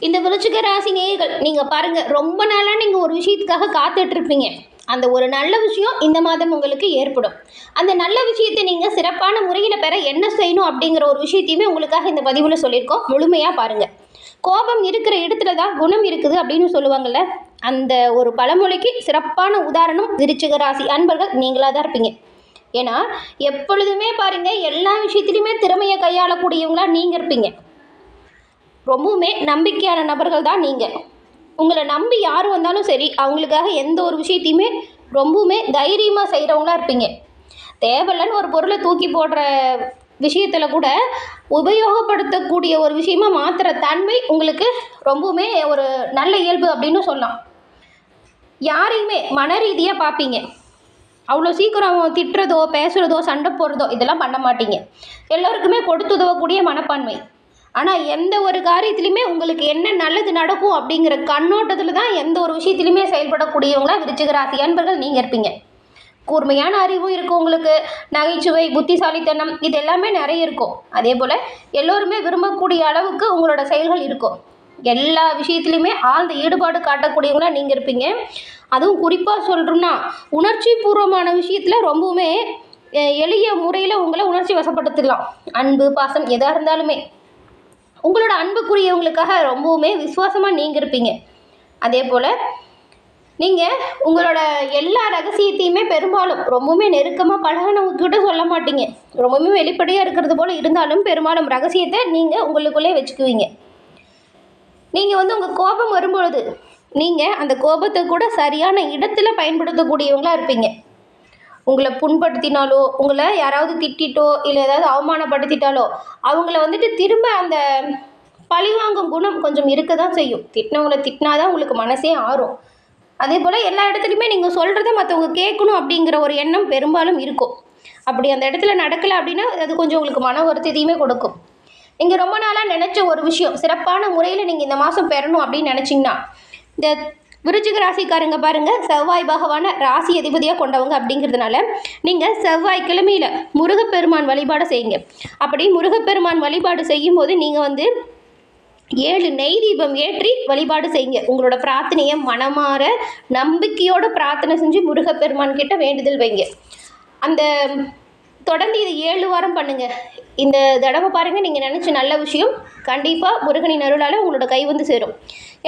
இந்த விருச்சிக ராசி நேயர்கள் நீங்கள் பாருங்கள், ரொம்ப நாளாக நீங்கள் ஒரு விஷயத்துக்காக காத்துட்ருப்பீங்க. அந்த ஒரு நல்ல விஷயம் இந்த மாதம் உங்களுக்கு ஏற்படும். அந்த நல்ல விஷயத்தை நீங்கள் சிறப்பான முறையில் பெற என்ன செய்யணும் அப்படிங்கிற ஒரு விஷயத்தையுமே உங்களுக்காக இந்த பதிவில் சொல்லியிருக்கோம். முழுமையாக பாருங்கள். கோபம் இருக்கிற இடத்துல தான் குணம் இருக்குது அப்படின்னு சொல்லுவாங்கள்ல, அந்த ஒரு பழமொழிக்கு சிறப்பான உதாரணம் விருச்சிக ராசி அன்பர்கள் நீங்களாக தான் இருப்பீங்க. ஏன்னா எப்பொழுதுமே பாருங்கள், எல்லா விஷயத்துலையுமே திறமையை கையாளக்கூடியவங்களா நீங்கள் இருப்பீங்க. ரொம்பவுமே நம்பிக்கையான நபர்கள் தான் நீங்கள். உங்களை நம்பி யார் வந்தாலும் சரி, அவங்களுக்காக எந்த ஒரு விஷயத்தையுமே ரொம்பவுமே தைரியமாக செய்கிறவங்களா இருப்பீங்க. தேவையில்லன்னு ஒரு பொருளை தூக்கி போடுற விஷயத்தில் கூட உபயோகப்படுத்தக்கூடிய ஒரு விஷயமா மாற்றுற தன்மை உங்களுக்கு ரொம்பவுமே ஒரு நல்ல இயல்பு அப்படின்னு சொல்லலாம். யாரையுமே மன ரீதியாக பார்ப்பீங்க. அவ்வளோ சீக்கிரம் திட்டுறதோ பேசுகிறதோ சண்டை போடுறதோ இதெல்லாம் பண்ண மாட்டீங்க. எல்லோருக்குமே கொடுத்து உதவக்கூடிய மனப்பான்மை. ஆனால் எந்த ஒரு காரியத்துலையுமே உங்களுக்கு என்ன நல்லது நடக்கும் அப்படிங்கிற கண்ணோட்டத்தில் தான் எந்த ஒரு விஷயத்துலையுமே செயல்படக்கூடியவங்களா விருச்சிக ராசி அன்பர்கள் நீங்கள் இருப்பீங்க. கூர்மையான அறிவும் இருக்கும் உங்களுக்கு. நகைச்சுவை, புத்திசாலித்தனம் இது எல்லாமே நிறைய இருக்கும். அதே போல் எல்லோருமே விரும்பக்கூடிய அளவுக்கு உங்களோட செயல்கள் இருக்கும். எல்லா விஷயத்துலையுமே ஆழ்ந்த ஈடுபாடு காட்டக்கூடியவங்களா நீங்கள் இருப்பீங்க. அதுவும் குறிப்பாக சொல்கிறோம்னா, உணர்ச்சி பூர்வமான விஷயத்தில் ரொம்பவுமே எளிய முறையில் உங்களை உணர்ச்சி வசப்படுத்திடலாம். அன்பு, பாசம் எதாக இருந்தாலுமே உங்களோட அன்புக்குரியவங்களுக்காக ரொம்பவுமே விசுவாசமாக நீங்கள் இருப்பீங்க. அதே போல் நீங்கள் உங்களோட எல்லா ரகசியத்தையுமே பெரும்பாலும் ரொம்பவுமே நெருக்கமாக பழகினவங்கக்கிட்ட சொல்ல மாட்டீங்க. ரொம்பவுமே வெளிப்படையாக இருக்கிறது போல் இருந்தாலும் பெரும்பாலும் ரகசியத்தை நீங்கள் உங்களுக்குள்ளே வச்சுக்குவீங்க. நீங்கள் உங்கள் கோபம் வரும்பொழுது நீங்கள் அந்த கோபத்தை கூட சரியான இடத்துல பயன்படுத்தக்கூடியவங்களாக இருப்பீங்க. உங்களை புண்படுத்தினாலோ, உங்களை யாராவது திட்டிட்டோ, இல்லை ஏதாவது அவமானப்படுத்திட்டாலோ அவங்கள திரும்ப அந்த பழிவாங்கும் குணம் கொஞ்சம் இருக்க தான் செய்யும். திட்டினவங்களை திட்டினாதான் உங்களுக்கு மனசே ஆறும். அதே போல் எல்லா இடத்துலையுமே நீங்கள் சொல்கிறத மற்றவங்க கேட்கணும் அப்படிங்கிற ஒரு எண்ணம் பெரும்பாலும் இருக்கும். அப்படி அந்த இடத்துல நடக்கலை அப்படின்னா அது கொஞ்சம் உங்களுக்கு மன வருத்தத்தையுமே கொடுக்கும். நீங்கள் ரொம்ப நாளாக நினச்ச ஒரு விஷயம் சிறப்பான முறையில் நீங்கள் இந்த மாதம் பெறணும் அப்படின்னு நினச்சிங்கன்னா, இந்த விருச்சிக ராசிக்காரங்க பாருங்கள், செவ்வாய் பகவானை ராசி அதிபதியாக கொண்டவங்க அப்படிங்கிறதுனால நீங்கள் செவ்வாய்க்கிழமையில் முருகப்பெருமான் வழிபாடு செய்யுங்க. அப்படி முருகப்பெருமான் வழிபாடு செய்யும்போது நீங்கள் 7 நெய் தீபம் ஏற்றி வழிபாடு செய்யுங்க. உங்களோட பிரார்த்தனையை மனமாற நம்பிக்கையோடு பிரார்த்தனை செஞ்சு முருகப்பெருமான் கிட்ட வேண்டுதல் வைங்க. அந்த தொடர்ந்து இது 7 வாரம் பண்ணுங்கள். இந்த தடவை பாருங்கள், நீங்கள் நினச்ச நல்ல விஷயம் கண்டிப்பாக முருகனின் அருளால் உங்களோட கை சேரும்.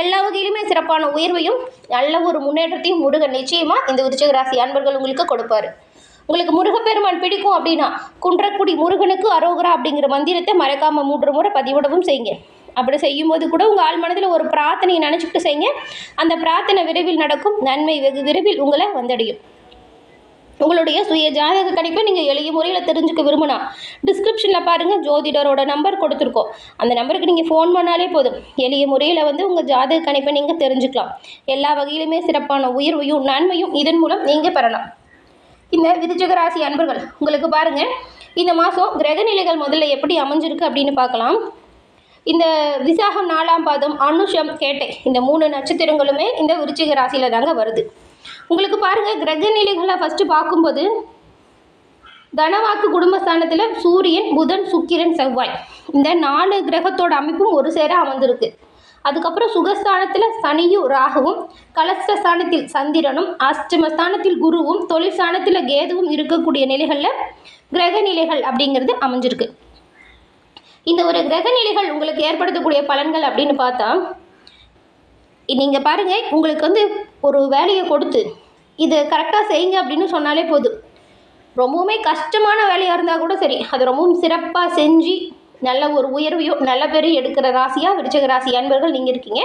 எல்லா வகையிலுமே சிறப்பான உயர்வையும் நல்ல ஒரு முன்னேற்றத்தையும் முருகன் நிச்சயமாக இந்த விருச்சிக ராசி அன்பர்கள் உங்களுக்கு கொடுப்பார். உங்களுக்கு முருகப்பெருமான் பிடிக்கும் அப்படின்னா குன்றக்குடி முருகனுக்கு அரோகரா அப்படிங்கிற மந்திரத்தை மறக்காமல் 3 முறை பதிவிடவும் செய்யுங்க. அப்படி செய்யும்போது கூட உங்கள் ஆள் மனதில் ஒரு பிரார்த்தனையை நினச்சிக்கிட்டு செய்யுங்க. அந்த பிரார்த்தனை விரைவில் நடக்கும். நன்மை வெகு விரைவில் உங்களை வந்தடையும். உங்களுடைய சுய ஜாதக கணிப்பை நீங்கள் எளிய முறையில் தெரிஞ்சுக்க விரும்பினா டிஸ்கிரிப்ஷனில் பாருங்கள், ஜோதிடரோட நம்பர் கொடுத்துருக்கோம். அந்த நம்பருக்கு நீங்கள் ஃபோன் பண்ணாலே போதும். எளிய முறையில் உங்கள் ஜாதக கணிப்பை நீங்கள் தெரிஞ்சுக்கலாம். எல்லா வகையிலுமே சிறப்பான உயர்வையும் நன்மையும் இதன் மூலம் நீங்கள் பெறலாம். இந்த விருச்சிக ராசி அன்பர்கள் உங்களுக்கு பாருங்கள், இந்த மாதம் கிரக நிலைகள் முதல்ல எப்படி அமைஞ்சிருக்கு அப்படின்னு பார்க்கலாம். இந்த விசாகம் 4ஆம் பாதம், அனுஷம், கேட்டை இந்த 3 நட்சத்திரங்களுமே இந்த விருச்சிக ராசியில் தாங்க வருது. உங்களுக்கு பாருங்கள், கிரக நிலைகளை ஃபஸ்ட்டு பார்க்கும்போது தனவாக்கு குடும்பஸ்தானத்தில் சூரியன், புதன், சுக்கிரன், செவ்வாய் இந்த 4 கிரகத்தோட அமைப்பும் ஒரு சேர அமர்ந்திருக்கு. அதுக்கப்புறம் சுகஸ்தானத்தில் சனியும் ராகுவும், கலஸ்தஸ்தானத்தில் சந்திரனும், அஷ்டமஸ்தானத்தில் குருவும், தொழில் ஸ்தானத்தில் கேதுவும் இருக்கக்கூடிய நிலைகளில் கிரக நிலைகள் அப்படிங்கிறது அமைஞ்சிருக்கு. இந்த ஒரு கிரக நிலைகள் உங்களுக்கு ஏற்படுத்தக்கூடிய பலன்கள் அப்படின்னு பார்த்தா, நீங்கள் பாருங்கள், உங்களுக்கு ஒரு வேலையை கொடுத்து இது கரெக்டாக செய்யுங்க அப்படின்னு சொன்னாலே போதும். ரொம்பவுமே கஷ்டமான வேலையாக இருந்தால் கூட சரி, அதை ரொம்பவும் சிறப்பாக செஞ்சு நல்ல ஒரு உயர்வையும் நல்ல பேரையும் எடுக்கிற ராசியாக விருச்சிக ராசி அன்பர்கள் நீங்கள் இருக்கீங்க.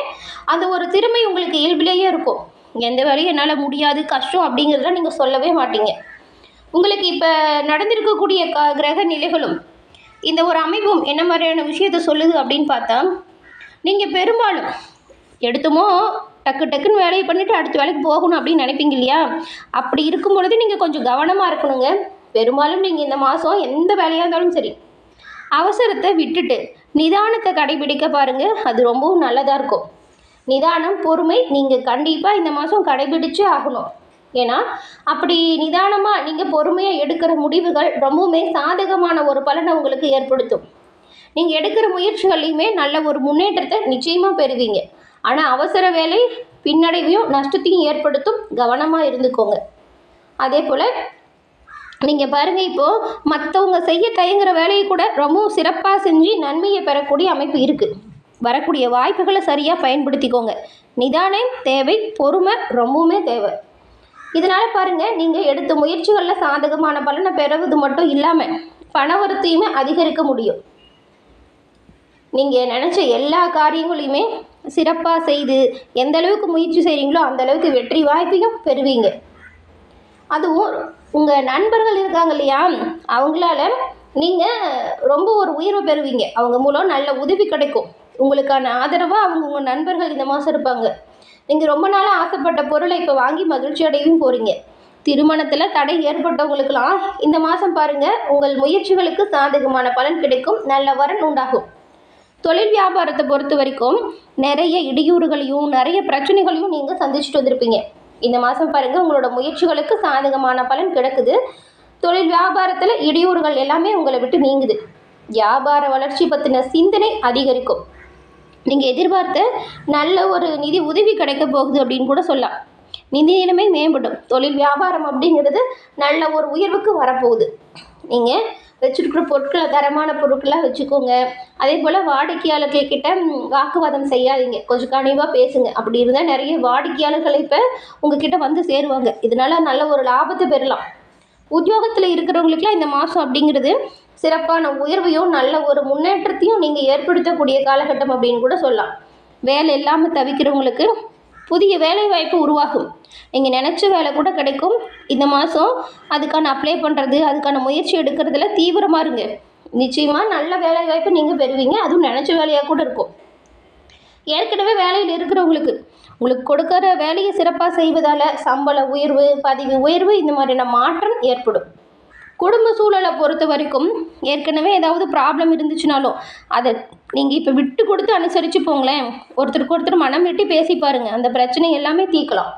அந்த ஒரு திறமை உங்களுக்கு இயல்பிலேயே இருக்கும். எந்த வேலையும் என்னால் முடியாது, கஷ்டம் அப்படிங்கிறதெல்லாம் நீங்கள் சொல்லவே மாட்டீங்க. உங்களுக்கு இப்போ நடந்திருக்கக்கூடிய கிரக நிலைகளும் இந்த ஒரு அமைப்பும் என்ன மாதிரியான விஷயத்தை சொல்லுது அப்படின்னு பார்த்தா, நீங்கள் பெரும்பாலும் எடுத்துமோ டக்கு டக்குன்னு வேலையை பண்ணிவிட்டு அடுத்த வேலைக்கு போகணும் அப்படின்னு நினைப்பீங்க இல்லையா? அப்படி இருக்கும் பொழுது நீங்கள் கொஞ்சம் கவனமாக இருக்கணுங்க. பெரும்பாலும் நீங்கள் இந்த மாதம் எந்த வேலையாக இருந்தாலும் சரி, அவசரத்தை விட்டுட்டு நிதானத்தை கடைபிடிக்க பாருங்கள். அது ரொம்பவும் நல்லதாக இருக்கும். நிதானம், பொறுமை நீங்கள் கண்டிப்பாக இந்த மாதம் கடைபிடிச்சே ஆகணும். ஏன்னா அப்படி நிதானமாக நீங்கள் பொறுமையாக எடுக்கிற முடிவுகள் ரொம்பவுமே சாதகமான ஒரு பலனை உங்களுக்கு ஏற்படுத்தும். நீங்கள் எடுக்கிற முயற்சிகள்லையுமே நல்ல ஒரு முன்னேற்றத்தை நிச்சயமாக பெறுவீங்க. ஆனால் அவசர வேலை பின்னடைவையும் நஷ்டத்தையும் ஏற்படுத்தும், கவனமாக இருந்துக்கோங்க. அதே போல் நீங்கள் பாருங்கள், இப்போது மற்றவங்க செய்ய தயங்குற வேலையை கூட ரொம்பவும் சிறப்பாக செஞ்சு நன்மையை பெறக்கூடிய அமைப்பு இருக்குது. வரக்கூடிய வாய்ப்புகளை சரியாக பயன்படுத்திக்கோங்க. நிதானம் தேவை, பொறுமை ரொம்பவுமே தேவை. இதனால் பாருங்கள், நீங்கள் எடுத்த முயற்சிகளில் சாதகமான பலனை பெறுவது மட்டும் இல்லாமல் பணவரத்தையுமே அதிகரிக்க முடியும். நீங்கள் நினச்ச எல்லா காரியங்களையுமே சிறப்பாக செய்து எந்த அளவுக்கு முயற்சி செய்கிறீங்களோ அந்த அளவுக்கு வெற்றி வாய்ப்பையும் பெறுவீங்க. அதுவும் உங்கள் நண்பர்கள் இருக்காங்க இல்லையா, அவங்களால நீங்கள் ரொம்ப ஒரு உயர்வு பெறுவீங்க. அவங்க மூலம் நல்ல உதவி கிடைக்கும். உங்களுக்கான ஆதரவாக உங்கள் நண்பர்கள் இந்த மாதம் இருப்பாங்க. நீங்கள் ரொம்ப நாளாக ஆசைப்பட்ட பொருளை இப்போ வாங்கி மகிழ்ச்சி அடையவும் போகிறீங்க. திருமணத்தில் தடை ஏற்பட்டவங்களுக்கெல்லாம் இந்த மாதம் பாருங்கள், உங்கள் முயற்சிகளுக்கு சாதகமான பலன் கிடைக்கும், நல்ல வரன் உண்டாகும். தொழில் வியாபாரத்தை பொறுத்த வரைக்கும் நிறைய இடையூறுகளையும் நிறைய பிரச்சனைகளையும் நீங்கள் சந்திச்சுட்டு வந்திருப்பீங்க. இந்த மாதம் பாருங்கள், உங்களோட முயற்சிகளுக்கு சாதகமான பலன் கிடைக்குது. தொழில் வியாபாரத்தில் இடையூறுகள் எல்லாமே உங்களை விட்டு நீங்குது. வியாபார வளர்ச்சி பற்றின சிந்தனை அதிகரிக்கும். நீங்கள் எதிர்பார்த்த நல்ல ஒரு நிதி உதவி கிடைக்க போகுது அப்படின்னு கூட சொல்லலாம். நிதி நிலைமை மேம்படும். தொழில் வியாபாரம் அப்படிங்கிறது நல்ல ஒரு உயர்வுக்கு வரப்போகுது. நீங்கள் வச்சுருக்கிற பொருட்களை தரமான பொருட்களாக வச்சுக்கோங்க. அதே போல் வாடிக்கையாளர்கள்கிட்ட வாக்குவாதம் செய்யாதீங்க, கொஞ்சம் கனிவாக பேசுங்க. அப்படி இருந்தால் நிறைய வாடிக்கையாளர்கள் இப்போ உங்ககிட்ட வந்து சேருவாங்க. இதனால் நல்ல ஒரு லாபத்தை பெறலாம். உத்தியோகத்தில் இருக்கிறவங்களுக்குலாம் இந்த மாதம் அப்படிங்கிறது சிறப்பான உயர்வையும் நல்ல ஒரு முன்னேற்றத்தையும் நீங்கள் ஏற்படுத்தக்கூடிய காலகட்டம் அப்படின்னு கூட சொல்லலாம். வேலை இல்லாமல் தவிக்கிறவங்களுக்கு புதிய வேலை வாய்ப்பு உருவாகும். நீங்கள் நினச்ச வேலை கூட கிடைக்கும். இந்த மாதம் அதுக்கான அப்ளை பண்ணுறது, அதுக்கான முயற்சி எடுக்கிறதுல தீவிரமாக இருங்க. நிச்சயமாக நல்ல வேலை வாய்ப்பு நீங்கள் பெறுவீங்க. அதுவும் நினச்ச வேலையாக கூட இருக்கும். ஏற்கனவே வேலையில் இருக்கிறவங்களுக்கு உங்களுக்கு கொடுக்குற வேலையை சிறப்பாக செய்வதால் சம்பள உயர்வு, பதவி உயர்வு, இந்த மாதிரியான மாற்றம் ஏற்படும். குடும்ப சூழலை பொறுத்த வரைக்கும் ஏற்கனவே ஏதாவது ப்ராப்ளம் இருந்துச்சுனாலும் அதை நீங்கள் இப்போ விட்டு கொடுத்து அனுசரித்து போங்களேன். ஒருத்தருக்கு ஒருத்தர் மனம் விட்டு பேசி பாருங்கள், அந்த பிரச்சனை எல்லாமே தீர்க்கலாம்.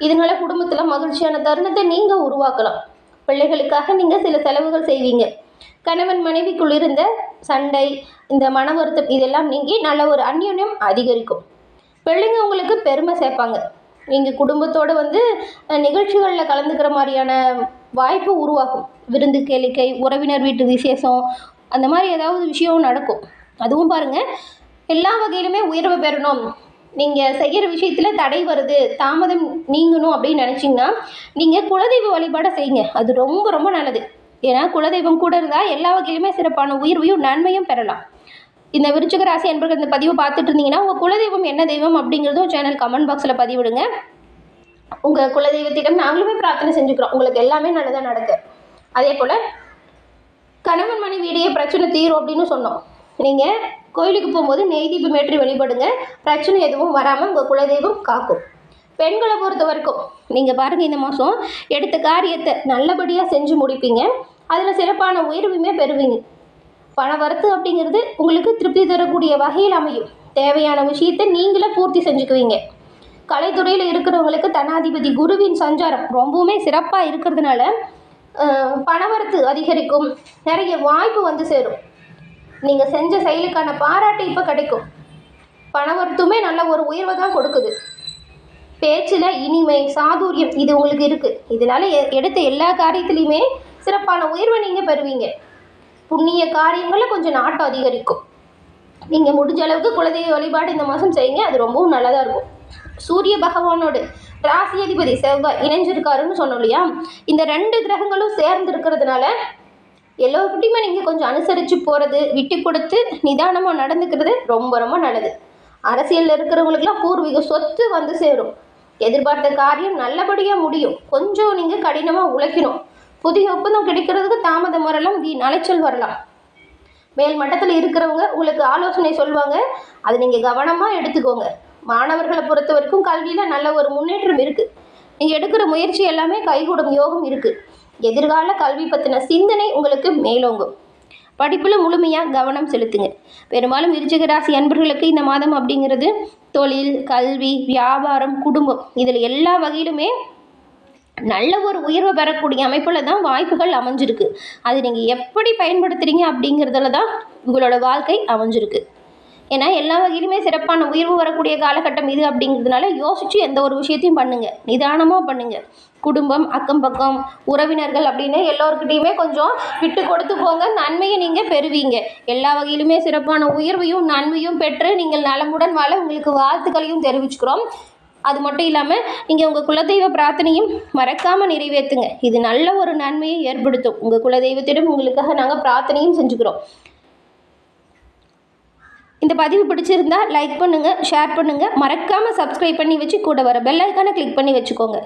இதனால் குடும்பத்தில் மகிழ்ச்சியான தருணத்தை நீங்கள் உருவாக்கலாம். பிள்ளைகளுக்காக நீங்கள் சில செலவுகள் செய்வீங்க. கணவன் மனைவிக்குள் இருந்த சண்டை, இந்த மன வருத்தம் இதெல்லாம் நீங்கி நல்ல ஒரு அந்யோன்யம் அதிகரிக்கும். பிள்ளைங்க உங்களுக்கு பெருமை சேர்ப்பாங்க. நீங்கள் குடும்பத்தோடு நிகழ்ச்சிகளில் கலந்துக்கிற மாதிரியான வாய்ப்பு உருவாகும். விருந்து கேளிக்கை, உறவினர் வீட்டு விசேஷம், அந்த மாதிரி ஏதாவது விஷயம் நடக்கும். அதுவும் பாருங்கள், எல்லா வகையிலுமே உயர்வு பெறணும், நீங்கள் செய்கிற விஷயத்தில் தடை வருது, தாமதம் நீங்கணும் அப்படின்னு நினச்சிங்கன்னா நீங்கள் குலதெய்வ வழிபாடை செய்யுங்க. அது ரொம்ப ரொம்ப நல்லது. ஏன்னா குலதெய்வம் கூட இருந்தால் எல்லா வகையிலுமே சிறப்பான உயர்வையும் நன்மையும் பெறலாம். இந்த விருச்சிக ராசி என்பர்கள் இந்த பதிவை பார்த்துட்டு இருந்தீங்கன்னா உங்கள் குலதெய்வம் என்ன தெய்வம் அப்படிங்கிறதும் சேனல் கமெண்ட் பாக்ஸில் பதிவிடுங்க. உங்கள் குலதெய்வத்திடம் நாங்களுமே பிரார்த்தனை செஞ்சுக்கிறோம் உங்களுக்கு எல்லாமே நல்லதாக நடக்க. அதே போல் கணவன் மனைவி இடையே பிரச்சனை தீரும் அப்படின்னு சொன்னோம். நீங்கள் கோயிலுக்கு போகும்போது நெய் தீபம் ஏற்றி வழிபடுங்க. பிரச்சனை எதுவும் வராமல் உங்கள் குலதெய்வம் காக்கும். பெண்களை பொறுத்த வரைக்கும் நீங்கள் பாருங்கள், இந்த மாதம் எடுத்த காரியத்தை நல்லபடியாக செஞ்சு முடிப்பீங்க. அதில் சிறப்பான உயர்வுமே பெறுவீங்க. பண வரத்து அப்படிங்கிறது உங்களுக்கு திருப்தி தரக்கூடிய வகையில் அமையும். தேவையான விஷயத்தை நீங்களே பூர்த்தி செஞ்சுக்குவீங்க. கலைத்துறையில் இருக்கிறவங்களுக்கு தனாதிபதி குருவின் சஞ்சாரம் ரொம்பவுமே சிறப்பாக இருக்கிறதுனால பணவரத்து அதிகரிக்கும். நிறைய வாய்ப்பு சேரும். நீங்கள் செஞ்ச செயலுக்கான பாராட்டு இப்போ கிடைக்கும். பணவரத்துமே நல்ல ஒரு உயர்வை தான் கொடுக்குது. பேச்சில் இனிமை, சாதுரியம் இது உங்களுக்கு இருக்குது. இதனால் எடுத்த எல்லா காரியத்துலேயுமே சிறப்பான உயர்வை நீங்கள் பெறுவீங்க. புண்ணிய காரியங்களில் கொஞ்சம் நாட்டம் அதிகரிக்கும். நீங்கள் முடிஞ்ச அளவுக்கு குலதெய்வ வழிபாடு இந்த மாதம் செய்யுங்க. அது ரொம்பவும் நல்லதாக இருக்கும். சூரிய பகவானோடு ராசி அதிபதி செவ்வாய் இணைஞ்சிருக்காருன்னு சொன்னோம் இல்லையா, இந்த 2 கிரகங்களும் சேர்ந்து இருக்கிறதுனால எல்லோருக்கிட்டையுமே நீங்கள் கொஞ்சம் அனுசரித்து போகிறது, விட்டு கொடுத்து நிதானமாக நடந்துக்கிறது ரொம்ப ரொம்ப நல்லது. அரசியலில் இருக்கிறவங்களுக்குலாம் பூர்வீக சொத்து சேரும். எதிர்பார்த்த காரியம் நல்லபடியாக முடியும். கொஞ்சம் நீங்கள் கடினமாக உழைக்கணும். புதிய ஒப்பந்தம் கிடைக்கிறதுக்கு தாமதம் வரலாம், வீண் அலைச்சல் வரலாம். மேல் மட்டத்தில் இருக்கிறவங்க உங்களுக்கு ஆலோசனை சொல்லுவாங்க, அதை நீங்கள் கவனமாக எடுத்துக்கோங்க. மாணவர்களை பொறுத்த வரைக்கும் கல்வியில் நல்ல ஒரு முன்னேற்றம் இருக்குது. நீங்கள் எடுக்கிற முயற்சி எல்லாமே கைகூடும் யோகம் இருக்குது. எதிர்கால கல்வி பற்றின சிந்தனை உங்களுக்கு மேலோங்கும். படிப்பில் முழுமையாக கவனம் செலுத்துங்க. பெரும்பாலும் விருச்சிக ராசி அன்பர்களுக்கு இந்த மாதம் அப்படிங்கிறது தொழில், கல்வி, வியாபாரம், குடும்பம் இதில் எல்லா வகையிலுமே நல்ல ஒரு உயர்வை பெறக்கூடிய அமைப்பில் தான் வாய்ப்புகள் அமைஞ்சிருக்கு. அது நீங்கள் எப்படி பயன்படுத்துகிறீங்க அப்படிங்கிறதுல தான் உங்களோட வாழ்க்கை அமைஞ்சிருக்கு. ஏன்னா எல்லா வகையிலுமே சிறப்பான உயர்வு வரக்கூடிய காலகட்டம் இது அப்படிங்கிறதுனால யோசித்து எந்த ஒரு விஷயத்தையும் பண்ணுங்கள், நிதானமாக பண்ணுங்கள். குடும்பம், அக்கம் பக்கம், உறவினர்கள் அப்படின்னு எல்லோருக்கிட்டையுமே கொஞ்சம் விட்டு கொடுத்து போங்க. நன்மையை நீங்கள் பெறுவீங்க. எல்லா வகையிலுமே சிறப்பான உயர்வையும் நன்மையும் பெற்று நீங்கள் நலமுடன் வாழ உங்களுக்கு வாழ்த்துக்களையும் தெரிவிச்சுக்கிறோம். அது மட்டும் இல்லாமல் நீங்கள் உங்கள் குலதெய்வ பிரார்த்தனையும் மறக்காமல் நிறைவேற்றுங்க. இது நல்ல ஒரு நன்மையை ஏற்படுத்தும். உங்கள் குலதெய்வத்திடம் உங்களுக்காக நாங்கள் பிரார்த்தனையும் செஞ்சுக்கிறோம். இந்த பதிவு பிடிச்சிருந்தா லைக் பண்ணுங்கள், ஷேர் பண்ணுங்கள், மறக்காமல் சப்ஸ்கிரைப் பண்ணி வச்சு கூட வர பெல் ஐக்கானை கிளிக் பண்ணி வச்சுக்கோங்க.